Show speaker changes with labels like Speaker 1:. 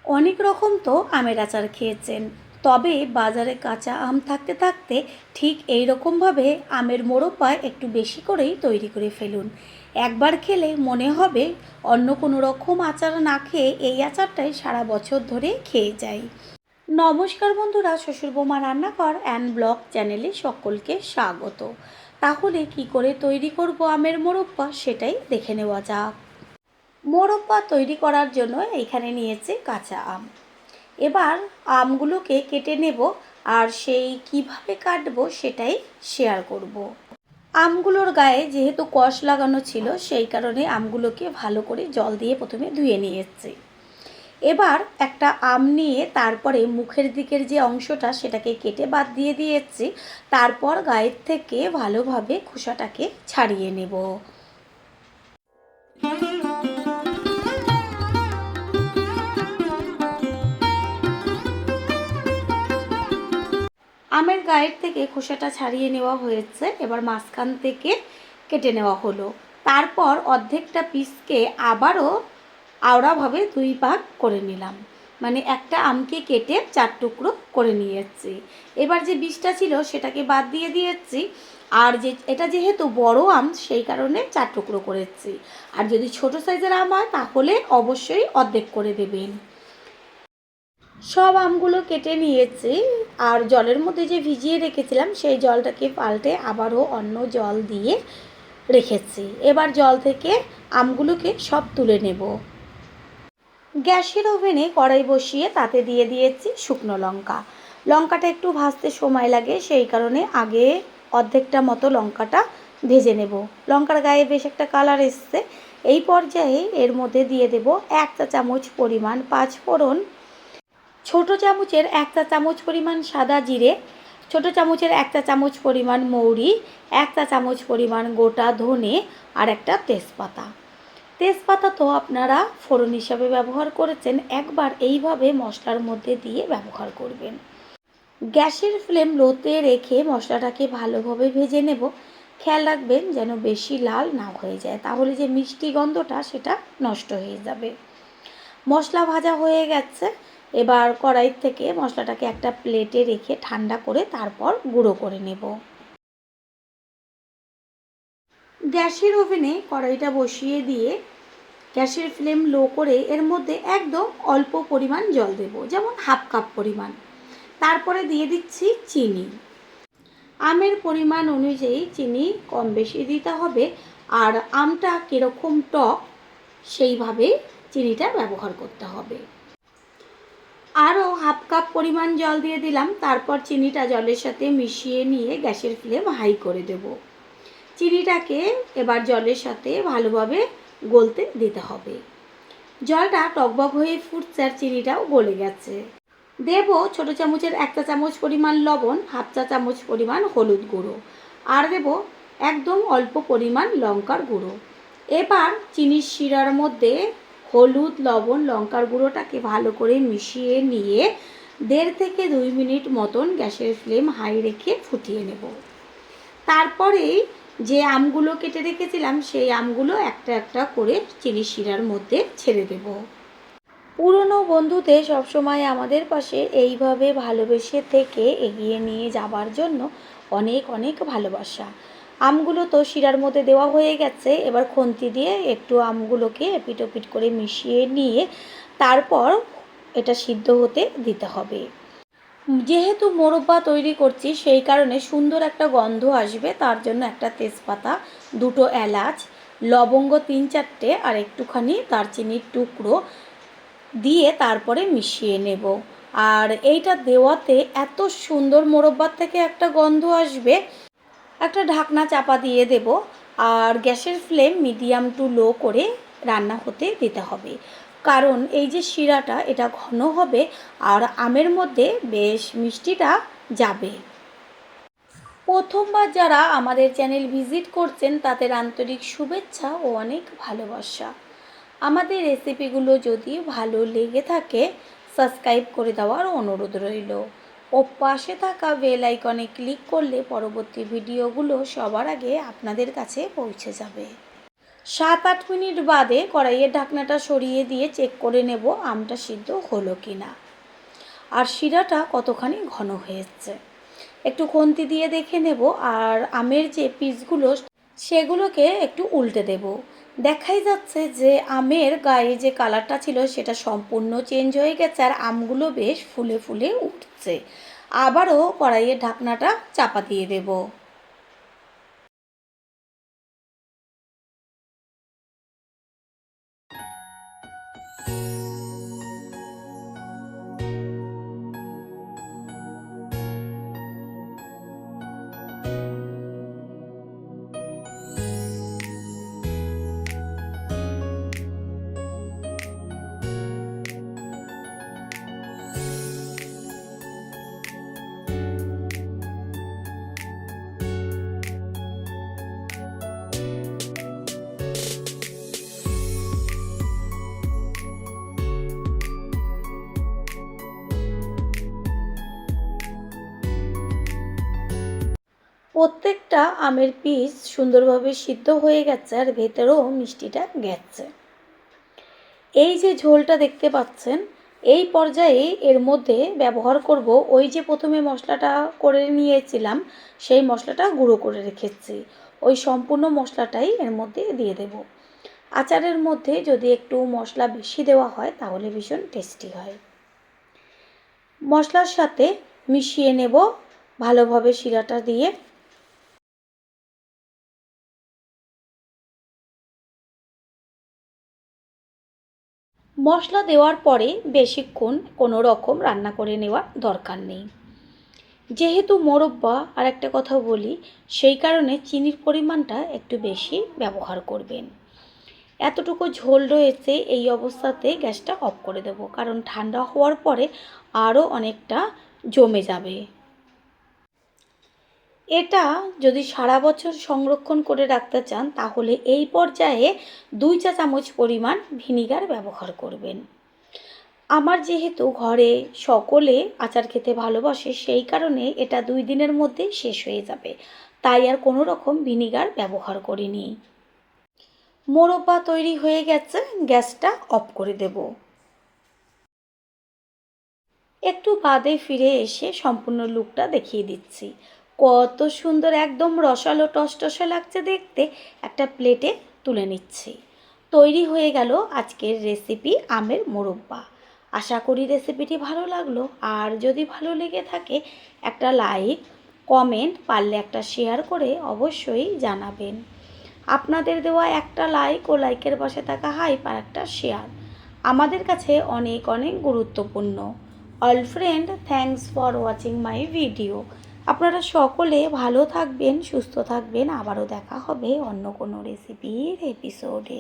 Speaker 1: অনেক রকম তো আমের আচার খেয়েছেন, তবে বাজারে কাঁচা আম থাকতে থাকতে ঠিক এই রকমভাবে আমের মোরব্বা একটু বেশি করেই তৈরি করে ফেলুন। একবার খেলে মনে হবে অন্য কোনো রকম আচার না খেয়ে এই আচারটাই সারা বছর ধরে খেয়ে যাই। নমস্কার বন্ধুরা, শ্বশুর বৌমা রান্নাঘর অ্যান্ড ব্লগ চ্যানেলে সকলকে স্বাগত। তাহলে কি করে তৈরি করব আমের মোরব্বা সেটাই দেখে নেওয়া যাক। মোরব্বা তৈরি করার জন্য এইখানে নিয়েছি কাঁচা আম। এবার আমগুলোকে কেটে নেব, আর সেই কিভাবে কাটবো সেটাই শেয়ার করব। আমগুলোর গায়ে যেহেতু কষ লাগানো ছিল, সেই কারণে আমগুলোকে ভালো করে জল দিয়ে প্রথমে ধুয়ে নিয়েছি। এবার একটা আম নিয়ে তারপরে মুখের দিকের যে অংশটা সেটাকে কেটে বাদ দিয়ে দিয়েছি। তারপর গায়ের থেকে ভালোভাবে খোসাটাকে ছাড়িয়ে নেব। আমের গায়ের থেকে খোসাটা ছাড়িয়ে নেওয়া হয়েছে, এবার মাঝখান থেকে কেটে নেওয়া হলো। তারপর অর্ধেকটা পিসকে আবারও আওড়াভাবে দুই ভাগ করে নিলাম, মানে একটা আমকে কেটে 4 টুকরো করে নিয়েছি। এবার যে বীজটা ছিল সেটাকে বাদ দিয়ে দিয়েছি। আর এটা যেহেতু বড় আম সেই কারণে 4 টুকরো করেছি। আর যদি ছোট সাইজের আম হয় তাহলে অবশ্যই অর্ধেক করে দেবেন। সব আমগুলো কেটে নিয়েছি, আর জলের মধ্যে যে ভিজিয়ে রেখেছিলাম সেই জলটাকে পাল্টে আবারও অন্য জল দিয়ে রেখেছি। এবার জল থেকে আমগুলোকে সব তুলে নেব। গ্যাসের ওভেনে কড়াই বসিয়ে তাতে দিয়ে দিয়েছি শুকনো লঙ্কা। লঙ্কাটা একটু ভাজতে সময় লাগে, সেই কারণে আগে অর্ধেকটা মতো লঙ্কাটা ভেজে নেব। লঙ্কার গায়ে বেশ একটা কালার এসছে। এই পর্যায়ে এর মধ্যে দিয়ে দেব 1 চা চামচ পরিমাণ 5 ফোড়ন, ছোট চামচের 1 চা চামচ পরিমাণ সাদা জিরে, ছোট চামচের 1 চা চামচ পরিমাণ মৌরি, 1 চা চামচ পরিমাণ গোটা ধনে, আর একটা তেজপাতা। তেজপাতা তো আপনারা ফোড়ন হিসাবে ব্যবহার করেছেন, একবার এইভাবে মশলার মধ্যে দিয়ে ব্যবহার করবেন। গ্যাসের ফ্লেম লোতে রেখে মশলাটাকে ভালোভাবে ভেজে নেব। খেয়াল রাখবেন যেন বেশি লাল না হয়ে যায়, তাহলে যে মিষ্টি গন্ধটা সেটা নষ্ট হয়ে যাবে। মশলা ভাজা হয়ে গেছে। এবার কড়াই থেকে মশলাটাকে একটা প্লেটে রেখে ঠান্ডা করে তারপর গুঁড়ো করে নেব। গ্যাসের ওভেনে কড়াইটা বসিয়ে দিয়ে গ্যাসের ফ্লেম লো করে এর মধ্যে একদম অল্প পরিমাণ জল দেব, যেমন হাফ কাপ পরিমাণ। তারপরে দিয়ে দিচ্ছি চিনি। আমের পরিমাণ অনুযায়ী চিনি কম বেশি দিতে হবে, আর আমটা কীরকম টক সেইভাবে চিনিটা ব্যবহার করতে হবে। আরও হাফ কাপ পরিমাণ জল দিয়ে দিলাম। তারপর চিনিটা জলের সাথে মিশিয়ে নিয়ে গ্যাসের ফ্লেম হাই করে দেব। চিনিটাকে এবার জলের সাথে ভালোভাবে গলতে দিতে হবে। জলটা টকবক হয়ে ফুটছে আর চিনিটাও গলে গেছে। দেব ছোট চামচের 1 চা চামচ পরিমাণ লবণ, হাফ চা চামচ পরিমাণ হলুদ গুঁড়ো, আর দেব একদম অল্প পরিমাণ লঙ্কার গুঁড়ো। এবার চিনির শিরার মধ্যে হলুদ, লবণ, লঙ্কার গুঁড়োটাকে ভালো করে মিশিয়ে নিয়ে 1.5 থেকে 2 মিনিট মতন গ্যাসের ফ্লেম হাই রেখে ফুটিয়ে নেব। তারপরেই যে আমগুলো কেটে রেখেছিলাম সেই আমগুলো একটা একটা করে চিনির শিরার মধ্যে ছেড়ে দেব। পুরনো বন্ধুদের সবসময় আমাদের পাশে এইভাবে ভালোবেসে থেকে এগিয়ে নিয়ে যাবার জন্য অনেক অনেক ভালোবাসা। আমগুলো তো শিরার মধ্যে দেওয়া হয়ে গেছে। এবার খুন্তি দিয়ে একটু আমগুলোকে এপিট ওপিট করে মিশিয়ে নিয়ে তারপর এটা সিদ্ধ হতে দিতে হবে। যেহেতু মোরব্বা তৈরি করছি সেই কারণে সুন্দর একটা গন্ধ আসবে, তার জন্য একটা তেজপাতা, 2টো এলাচ, লবঙ্গ 3-4টে, আর একটুখানি দারচিনির টুকরো দিয়ে তারপরে মিশিয়ে নেব। আর এইটা দেওয়াতে এত সুন্দর মোরব্বার থেকে একটা গন্ধ আসবে। একটা ঢাকনা চাপা দিয়ে দেব, আর গ্যাসের ফ্লেম মিডিয়াম টু লো করে রান্না হতে দিতে হবে। কারণ এই যে শিরাটা এটা ঘন হবে আর আমের মধ্যে বেশ মিষ্টিটা যাবে। প্রথমবার যারা আমাদের চ্যানেল ভিজিট করছেন তাদের আন্তরিক শুভেচ্ছা ও অনেক ভালোবাসা। আমাদের রেসিপিগুলো যদি ভালো লেগে থাকে সাবস্ক্রাইব করে দেওয়ার অনুরোধ রইল, ও পাশে থাকা বেল আইকনে ক্লিক করলে পরবর্তী ভিডিওগুলো সবার আগে আপনাদের কাছে পৌঁছে যাবে। 7-8 মিনিট বাদে কড়াইয়ের ঢাকনাটা সরিয়ে দিয়ে চেক করে নেব আমটা সিদ্ধ হলো কি না, আর শিরাটা কতখানি ঘন হয়েছে। একটু খুন্তি দিয়ে দেখে নেব, আর আমের যে পিসগুলো সেগুলোকে একটু উল্টে দেব। দেখাই যাচ্ছে যে আমের গায়ে যে কালারটা ছিল সেটা সম্পূর্ণ চেঞ্জ হয়ে গেছে, আর আমগুলো বেশ ফুলে ফুলে উঠছে। আবারও কড়াইয়ের ঢাকনাটা চাপা দিয়ে দেব। প্রত্যেকটা আমের পিস সুন্দরভাবে সিদ্ধ হয়ে গেছে, আর ভেতরেও মিষ্টিটা গেছে। এই যে ঝোলটা দেখতে পাচ্ছেন, এই পর্যায়ে এর মধ্যে ব্যবহার করব ওই যে প্রথমে মশলাটা করে নিয়েছিলাম, সেই মশলাটা গুঁড়ো করে রেখেছি, ওই সম্পূর্ণ মশলাটাই এর মধ্যে দিয়ে দেব। আচারের মধ্যে যদি একটু মশলা বেশি দেওয়া হয় তাহলে ভীষণ টেস্টি হয়। মশলার সাথে মিশিয়ে নেব ভালোভাবে শিরাটা দিয়ে। মশলা দেওয়ার পরে বেশিক্ষণ কোনো রকম রান্না করে নেওয়ার দরকার নেই। যেহেতু মোরব্বা, আর একটা কথা বলি, সেই কারণে চিনির পরিমাণটা একটু বেশি ব্যবহার করবেন। এতটুকু ঝোল রয়েছে, এই অবস্থাতে গ্যাসটা অফ করে দেব, কারণ ঠান্ডা হওয়ার পরে আরও অনেকটা জমে যাবে। এটা যদি সারা বছর সংরক্ষণ করে রাখতে চান তাহলে এই পর্যায়ে 2 চা চামচ পরিমাণ ভিনিগার ব্যবহার করবেন। আমার যেহেতু ঘরে সকলে আচার খেতে ভালোবাসে, সেই কারণে এটা 2 দিনের মধ্যেই শেষ হয়ে যাবে, তাই আর কোনো রকম ভিনিগার ব্যবহার করিনি। মোরব্বা তৈরি হয়ে গেছে, গ্যাসটা অফ করে দেব। একটু বাদে ফিরে এসে সম্পূর্ণ লুকটা দেখিয়ে দিচ্ছি। কত সুন্দর, একদম রসালো টসটসে লাগছে দেখতে। একটা প্লেটে তুলে নিচ্ছি। তৈরি হয়ে গেল আজকের রেসিপি আমের মোরব্বা। আশা করি রেসিপিটি ভালো লাগলো, আর যদি ভালো লেগে থাকে একটা লাইক, কমেন্ট, পারলে একটা শেয়ার করে অবশ্যই জানাবেন। আপনাদের দেওয়া একটা লাইক ও লাইকের পাশে থাকা হাইপ আর একটা শেয়ার আমাদের কাছে অনেক অনেক গুরুত্বপূর্ণ। All friend, thanks for watching my video. আপনারা সকলে ভালো থাকবেন, সুস্থ থাকবেন। আবারও দেখা হবে অন্য কোনো রেসিপির এপিসোডে।